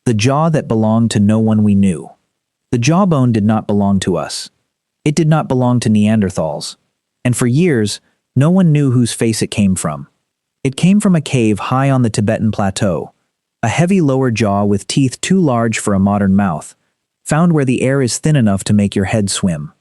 The jaw that belonged to no one we knew. The jawbone did not belong to us. It did not belong to Neanderthals. And for years, no one knew whose face it came from. It came from a cave high on the Tibetan plateau, a heavy lower jaw with teeth too large for a modern mouth, found where the air is thin enough to make your head swim.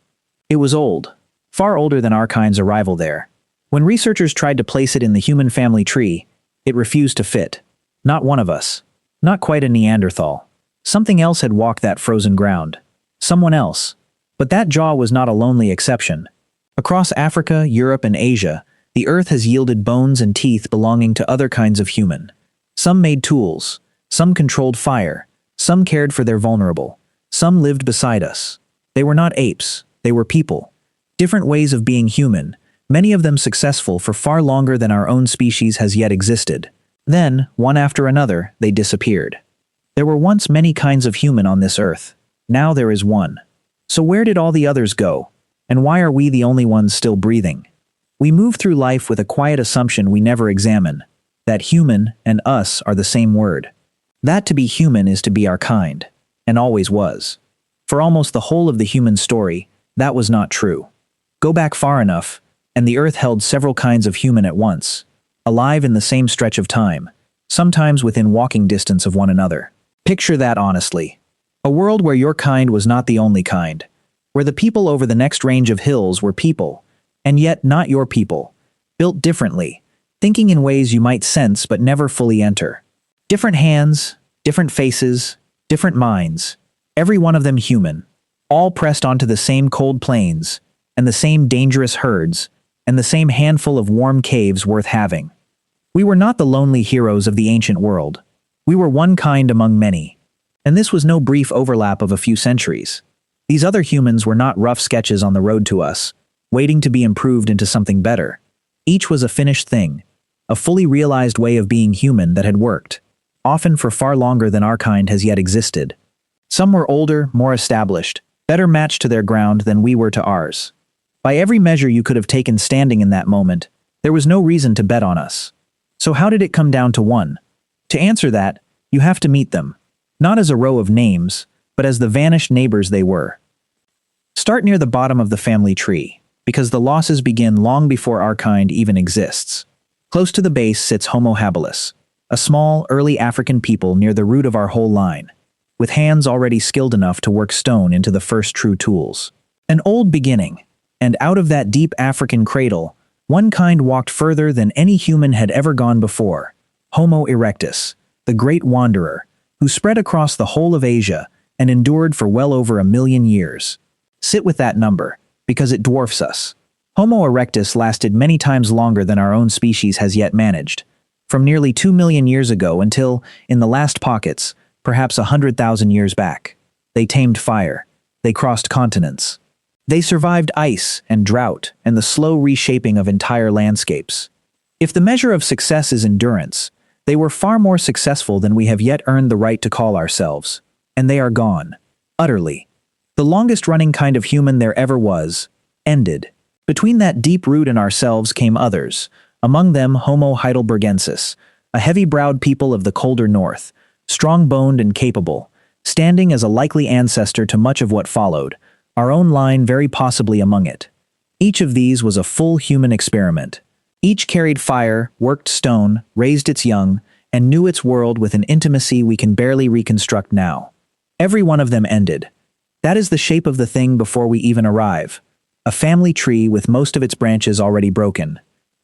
It was old, far older than our kind's arrival there. When researchers tried to place it in the human family tree, it refused to fit. Not one of us. Not quite a Neanderthal. Something else had walked that frozen ground. Someone else. But that jaw was not a lonely exception. Across Africa, Europe, and Asia, the earth has yielded bones and teeth belonging to other kinds of human. Some made tools. Some controlled fire. Some cared for their vulnerable. Some lived beside us. They were not apes. They were people. Different ways of being human, many of them successful for far longer than our own species has yet existed. Then, one after another, they disappeared. There were once many kinds of human on this earth. Now there is one. So where did all the others go? And why are we the only ones still breathing? We move through life with a quiet assumption we never examine, that human and us are the same word. That to be human is to be our kind, and always was. For almost the whole of the human story, that was not true. Go back far enough, and the earth held several kinds of human at once, alive in the same stretch of time, sometimes within walking distance of one another. Picture that honestly. A world where your kind was not the only kind, where the people over the next range of hills were people, and yet not your people, built differently, thinking in ways you might sense but never fully enter. Different hands, different faces, different minds, every one of them human, all pressed onto the same cold plains, and the same dangerous herds, and the same handful of warm caves worth having. We were not the lonely heroes of the ancient world. We were one kind among many. And this was no brief overlap of a few centuries. These other humans were not rough sketches on the road to us, waiting to be improved into something better. Each was a finished thing, a fully realized way of being human that had worked, often for far longer than our kind has yet existed. Some were older, more established, better matched to their ground than we were to ours. By every measure you could have taken standing in that moment, there was no reason to bet on us. So how did it come down to one? To answer that, you have to meet them. Not as a row of names, but as the vanished neighbors they were. Start near the bottom of the family tree, because the losses begin long before our kind even exists. Close to the base sits Homo habilis, a small, early African people near the root of our whole line, with hands already skilled enough to work stone into the first true tools. An old beginning, and out of that deep African cradle, one kind walked further than any human had ever gone before, Homo erectus, the great wanderer, who spread across the whole of Asia and endured for well over 1,000,000 years. Sit with that number, because it dwarfs us. Homo erectus lasted many times longer than our own species has yet managed, from nearly 2 million years ago until, in the last pockets, perhaps 100,000 years back. They tamed fire. They crossed continents. They survived ice and drought and the slow reshaping of entire landscapes. If the measure of success is endurance, they were far more successful than we have yet earned the right to call ourselves. And they are gone. Utterly. The longest-running kind of human there ever was, ended. Between that deep root and ourselves came others, among them Homo heidelbergensis, a heavy-browed people of the colder north, strong-boned and capable, standing as a likely ancestor to much of what followed, our own line very possibly among it. Each of these was a full human experiment. Each carried fire, worked stone, raised its young, and knew its world with an intimacy we can barely reconstruct now. Every one of them ended. That is the shape of the thing before we even arrive. A family tree with most of its branches already broken.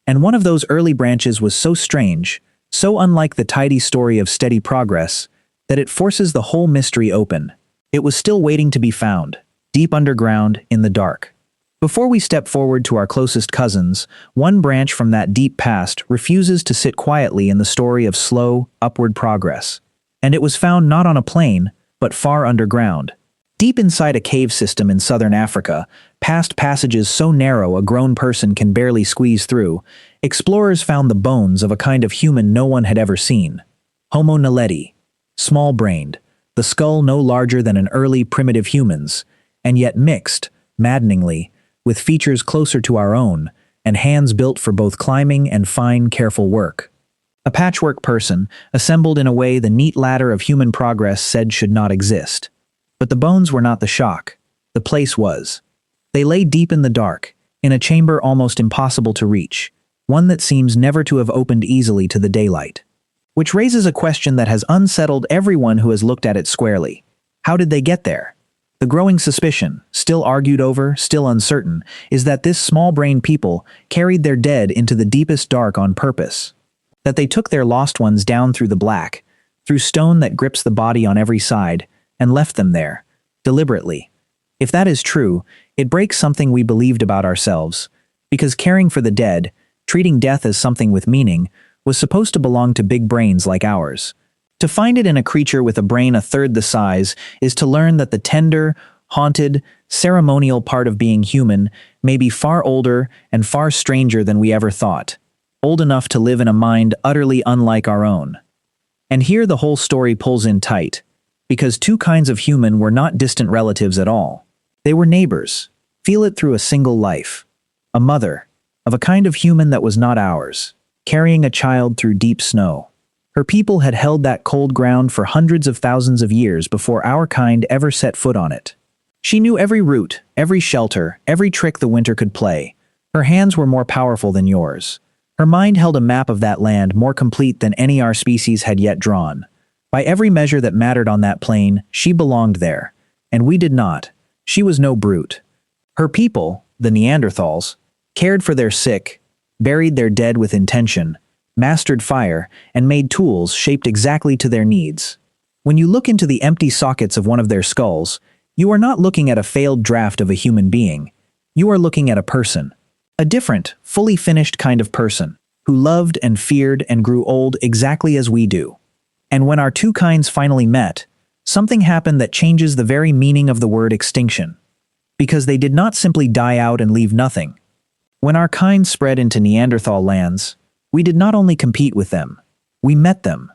And one of those early branches was so strange, so unlike the tidy story of steady progress, that it forces the whole mystery open. It was still waiting to be found, deep underground, in the dark. Before we step forward to our closest cousins, one branch from that deep past refuses to sit quietly in the story of slow, upward progress. And it was found not on a plain, but far underground. Deep inside a cave system in southern Africa, past passages so narrow a grown person can barely squeeze through, explorers found the bones of a kind of human no one had ever seen. Homo naledi, small-brained, the skull no larger than an early primitive human's, and yet mixed, maddeningly, with features closer to our own, and hands built for both climbing and fine, careful work. A patchwork person, assembled in a way the neat ladder of human progress said should not exist. But the bones were not the shock. The place was. They lay deep in the dark, in a chamber almost impossible to reach, one that seems never to have opened easily to the daylight. Which raises a question that has unsettled everyone who has looked at it squarely. How did they get there? The growing suspicion, still argued over, still uncertain, is that this small-brained people carried their dead into the deepest dark on purpose. That they took their lost ones down through the black, through stone that grips the body on every side, and left them there, deliberately. If that is true, it breaks something we believed about ourselves, because caring for the dead, treating death as something with meaning, was supposed to belong to big brains like ours. To find it in a creature with a brain a third the size is to learn that the tender, haunted, ceremonial part of being human may be far older and far stranger than we ever thought, old enough to live in a mind utterly unlike our own. And here the whole story pulls in tight, because two kinds of human were not distant relatives at all. They were neighbors, feel it through a single life. A mother, of a kind of human that was not ours, carrying a child through deep snow. Her people had held that cold ground for hundreds of thousands of years before our kind ever set foot on it. She knew every route, every shelter, every trick the winter could play. Her hands were more powerful than yours. Her mind held a map of that land more complete than any our species had yet drawn. By every measure that mattered on that plain, she belonged there. And we did not. She was no brute. Her people, the Neanderthals, cared for their sick, buried their dead with intention, mastered fire, and made tools shaped exactly to their needs. When you look into the empty sockets of one of their skulls, you are not looking at a failed draft of a human being. You are looking at a person. A different, fully finished kind of person, who loved and feared and grew old exactly as we do. And when our two kinds finally met, something happened that changes the very meaning of the word extinction. Because they did not simply die out and leave nothing. When our kind spread into Neanderthal lands, we did not only compete with them, we met them,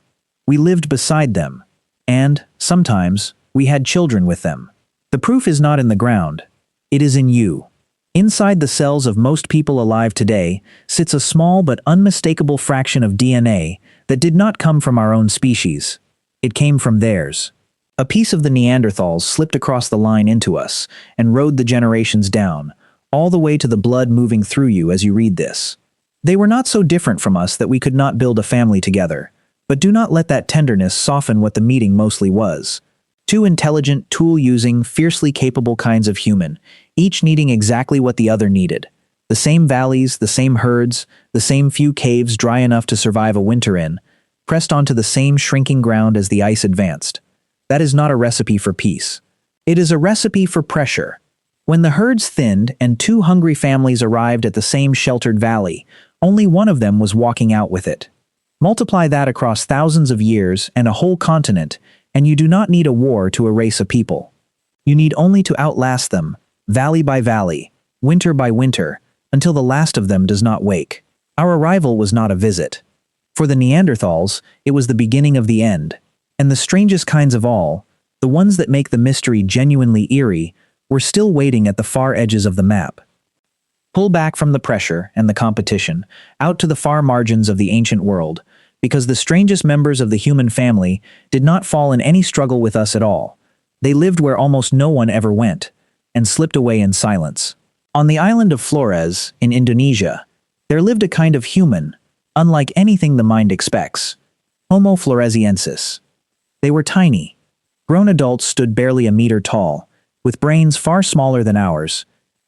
we lived beside them, and, sometimes, we had children with them. The proof is not in the ground, it is in you. Inside the cells of most people alive today sits a small but unmistakable fraction of DNA that did not come from our own species. It came from theirs. A piece of the Neanderthals slipped across the line into us and rode the generations down, all the way to the blood moving through you as you read this. They were not so different from us that we could not build a family together, but do not let that tenderness soften what the meeting mostly was. Two intelligent, tool-using, fiercely capable kinds of human, each needing exactly what the other needed. The same valleys, the same herds, the same few caves dry enough to survive a winter in, pressed onto the same shrinking ground as the ice advanced. That is not a recipe for peace. It is a recipe for pressure. When the herds thinned and two hungry families arrived at the same sheltered valley, only one of them was walking out with it. Multiply that across thousands of years and a whole continent, and you do not need a war to erase a people. You need only to outlast them, valley by valley, winter by winter, until the last of them does not wake. Our arrival was not a visit. For the Neanderthals, it was the beginning of the end, and the strangest kinds of all, the ones that make the mystery genuinely eerie, were still waiting at the far edges of the map. Pull back from the pressure and the competition, out to the far margins of the ancient world, because the strangest members of the human family did not fall in any struggle with us at all. They lived where almost no one ever went, and slipped away in silence. On the island of Flores, in Indonesia, there lived a kind of human, unlike anything the mind expects. Homo floresiensis. They were tiny. Grown adults stood barely a meter tall, with brains far smaller than ours,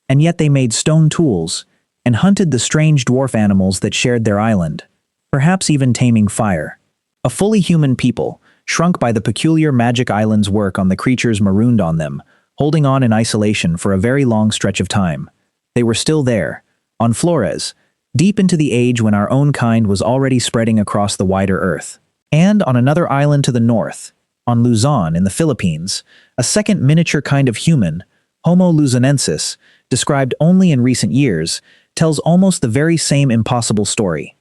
and yet they made stone tools and hunted the strange dwarf animals that shared their island, perhaps even taming fire. A fully human people, shrunk by the peculiar magic island's work on the creatures marooned on them, holding on in isolation for a very long stretch of time. They were still there, on Flores, deep into the age when our own kind was already spreading across the wider earth. And on another island to the north, on Luzon in the Philippines, a second miniature kind of human, Homo luzonensis, described only in recent years, tells almost the very same impossible story.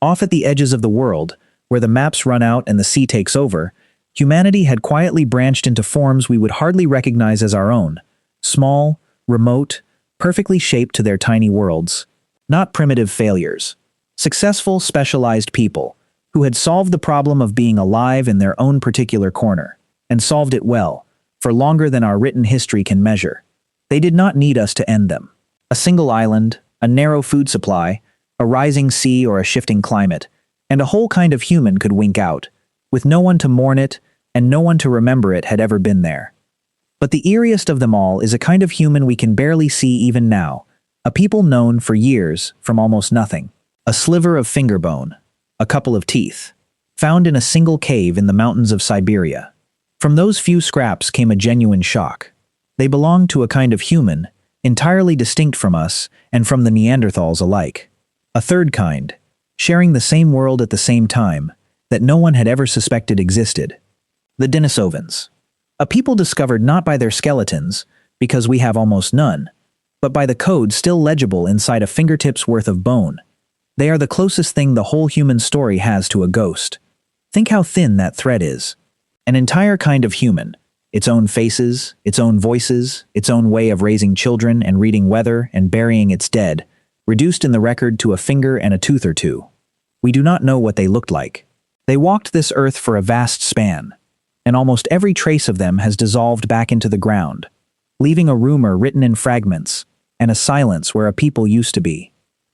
Off at the edges of the world, where the maps run out and the sea takes over, humanity had quietly branched into forms we would hardly recognize as our own, small, remote, perfectly shaped to their tiny worlds. Not primitive failures. Successful, specialized people, who had solved the problem of being alive in their own particular corner, and solved it well, for longer than our written history can measure. They did not need us to end them. A single island, a narrow food supply, a rising sea or a shifting climate, and a whole kind of human could wink out, with no one to mourn it and no one to remember it had ever been there. But the eeriest of them all is a kind of human we can barely see even now, a people known for years from almost nothing. A sliver of finger bone, a couple of teeth, found in a single cave in the mountains of Siberia. From those few scraps came a genuine shock. They belonged to a kind of human, entirely distinct from us and from the Neanderthals alike. A third kind, sharing the same world at the same time, that no one had ever suspected existed. The Denisovans. A people discovered not by their skeletons, because we have almost none, but by the code still legible inside a fingertip's worth of bone. They are the closest thing the whole human story has to a ghost. Think how thin that thread is. An entire kind of human, its own faces, its own voices, its own way of raising children and reading weather and burying its dead, reduced in the record to a finger and a tooth or two. We do not know what they looked like. They walked this earth for a vast span, and almost every trace of them has dissolved back into the ground, leaving a rumor written in fragments and a silence where a people used to be.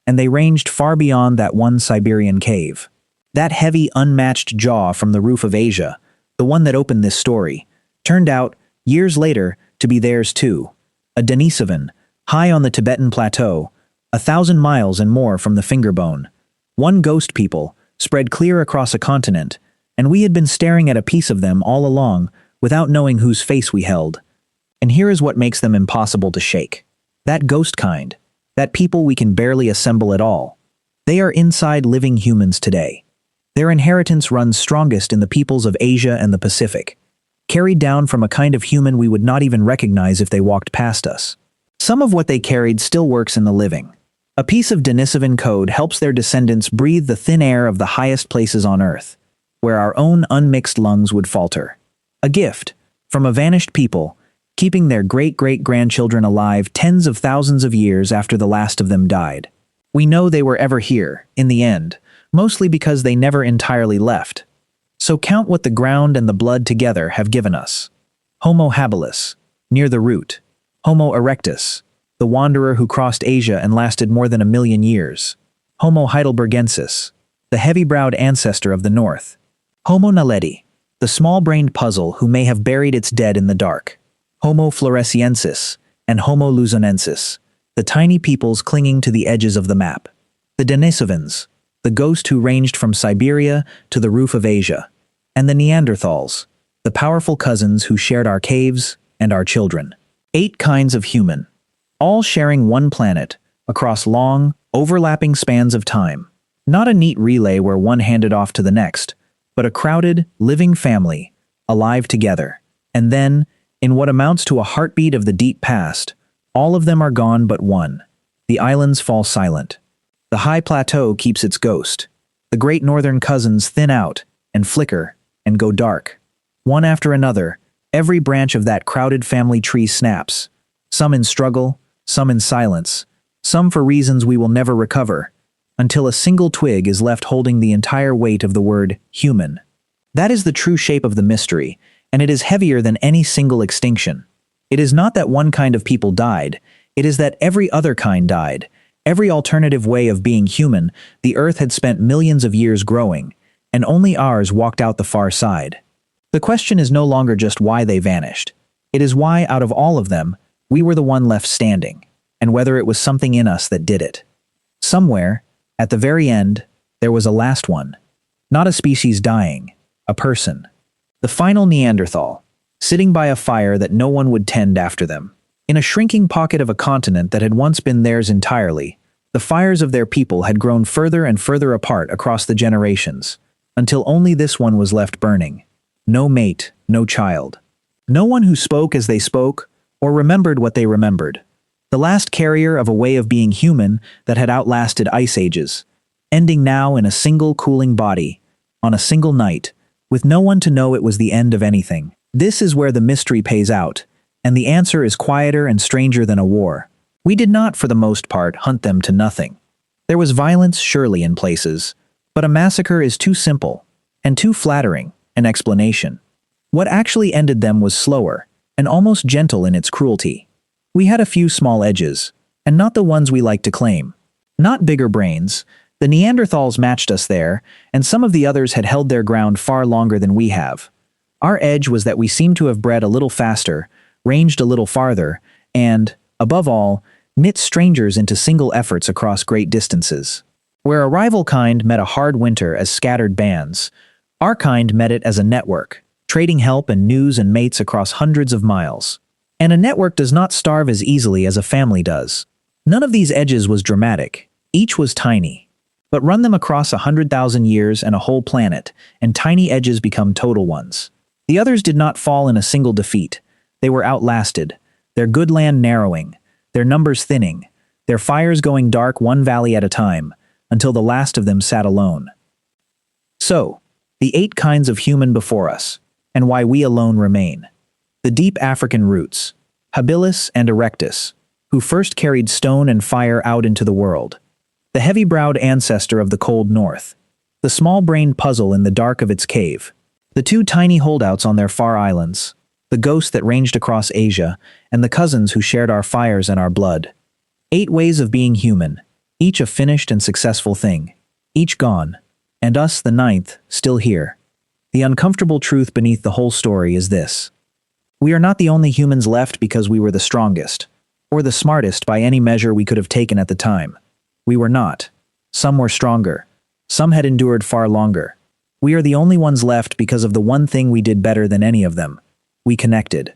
And they ranged far beyond that one Siberian cave. That heavy, unmatched jaw from the roof of Asia, the one that opened this story, turned out, years later, to be theirs too. A Denisovan, high on the Tibetan plateau, 1,000 miles and more from the finger bone. One ghost people, spread clear across a continent, and we had been staring at a piece of them all along, without knowing whose face we held. And here is what makes them impossible to shake. That ghost kind, that people we can barely assemble at all. They are inside living humans today. Their inheritance runs strongest in the peoples of Asia and the Pacific, carried down from a kind of human we would not even recognize if they walked past us. Some of what they carried still works in the living. A piece of Denisovan code helps their descendants breathe the thin air of the highest places on Earth, where our own unmixed lungs would falter. A gift, from a vanished people, keeping their great-great-grandchildren alive tens of thousands of years after the last of them died. We know they were ever here, in the end, mostly because they never entirely left. So count what the ground and the blood together have given us. Homo habilis, near the root. Homo erectus, the wanderer who crossed Asia and lasted more than 1,000,000 years. Homo heidelbergensis, the heavy-browed ancestor of the north. Homo naledi, the small-brained puzzle who may have buried its dead in the dark. Homo floresiensis and Homo luzonensis, the tiny peoples clinging to the edges of the map. The Denisovans, the ghost who ranged from Siberia to the roof of Asia. And the Neanderthals, the powerful cousins who shared our caves and our children. 8 kinds of human, all sharing one planet across long, overlapping spans of time. Not a neat relay where one handed off to the next, but a crowded, living family, alive together. And then, in what amounts to a heartbeat of the deep past, all of them are gone but one. The islands fall silent. The high plateau keeps its ghost. The great northern cousins thin out and flicker and go dark. One after another, every branch of that crowded family tree snaps, some in struggle, some in silence, some for reasons we will never recover, until a single twig is left holding the entire weight of the word human. That is the true shape of the mystery, and it is heavier than any single extinction. It is not that one kind of people died, it is that every other kind died. Every alternative way of being human, the earth had spent millions of years growing, and only ours walked out the far side. The question is no longer just why they vanished. It is why, out of all of them, we were the one left standing, and whether it was something in us that did it. Somewhere, at the very end, there was a last one. Not a species dying, a person. The final Neanderthal, sitting by a fire that no one would tend after them. In a shrinking pocket of a continent that had once been theirs entirely, the fires of their people had grown further and further apart across the generations, until only this one was left burning. No mate, no child. No one who spoke as they spoke, or remembered what they remembered. The last carrier of a way of being human that had outlasted ice ages, ending now in a single cooling body, on a single night, with no one to know it was the end of anything. This is where the mystery pays out, and the answer is quieter and stranger than a war. We did not, for the most part, hunt them to nothing. There was violence surely in places, But a massacre is too simple, and too flattering, an explanation. What actually ended them was slower, and almost gentle in its cruelty. We had a few small edges, and not the ones we like to claim. Not bigger brains. The Neanderthals matched us there, and some of the others had held their ground far longer than we have. Our edge was that we seemed to have bred a little faster, ranged a little farther, and, above all, knit strangers into single efforts across great distances. Where a rival kind met a hard winter as scattered bands, our kind met it as a network, trading help and news and mates across hundreds of miles. And a network does not starve as easily as a family does. None of these edges was dramatic, each was tiny. But run them across 100,000 years and a whole planet, and tiny edges become total ones. The others did not fall in a single defeat. They were outlasted, their good land narrowing, their numbers thinning, their fires going dark one valley at a time, until the last of them sat alone. So, the 8 kinds of human before us, and why we alone remain. The deep African roots, habilis and erectus, who first carried stone and fire out into the world. The heavy-browed ancestor of the cold north. The small-brained puzzle in the dark of its cave. The 2 tiny holdouts on their far islands. The ghost that ranged across Asia, and the cousins who shared our fires and our blood. 8 ways of being human, each a finished and successful thing. Each gone. And us, the 9th, still here. The uncomfortable truth beneath the whole story is this. We are not the only humans left because we were the strongest, or the smartest by any measure we could have taken at the time. We were not. Some were stronger. Some had endured far longer. We are the only ones left because of the one thing we did better than any of them. We connected.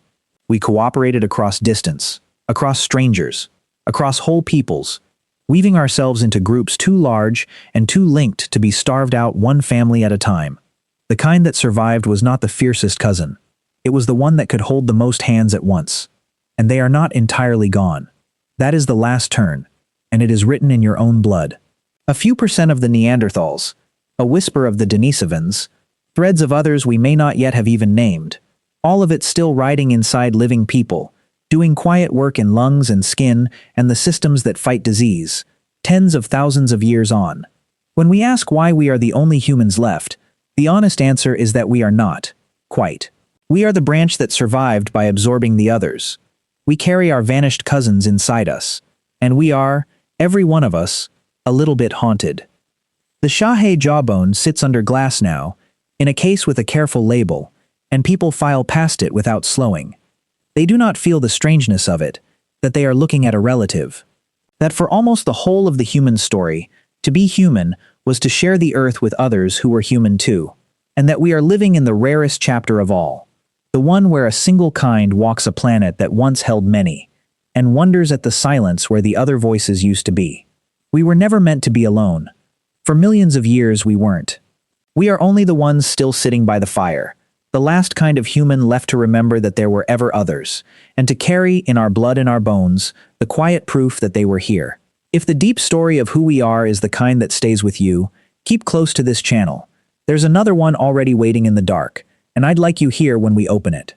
We cooperated across distance, across strangers, across whole peoples, weaving ourselves into groups too large and too linked to be starved out one family at a time. The kind that survived was not the fiercest cousin. It was the one that could hold the most hands at once. And they are not entirely gone. That is the last turn, and it is written in your own blood. A few % of the Neanderthals, a whisper of the Denisovans, threads of others we may not yet have even named, all of it still riding inside living people, doing quiet work in lungs and skin and the systems that fight disease, tens of thousands of years on. When we ask why we are the only humans left, the honest answer is that we are not, quite. We are the branch that survived by absorbing the others. We carry our vanished cousins inside us, and we are, every one of us, a little bit haunted. The Shahe jawbone sits under glass now, in a case with a careful label, and people file past it without slowing. They do not feel the strangeness of it, that they are looking at a relative. That for almost the whole of the human story, to be human was to share the earth with others who were human too, and that we are living in the rarest chapter of all, the one where a single kind walks a planet that once held many, and wonders at the silence where the other voices used to be. We were never meant to be alone. For millions of years we weren't. We are only the ones still sitting by the fire, the last kind of human left to remember that there were ever others, and to carry, in our blood and our bones, the quiet proof that they were here. If the deep story of who we are is the kind that stays with you, keep close to this channel. There's another one already waiting in the dark, and I'd like you here when we open it.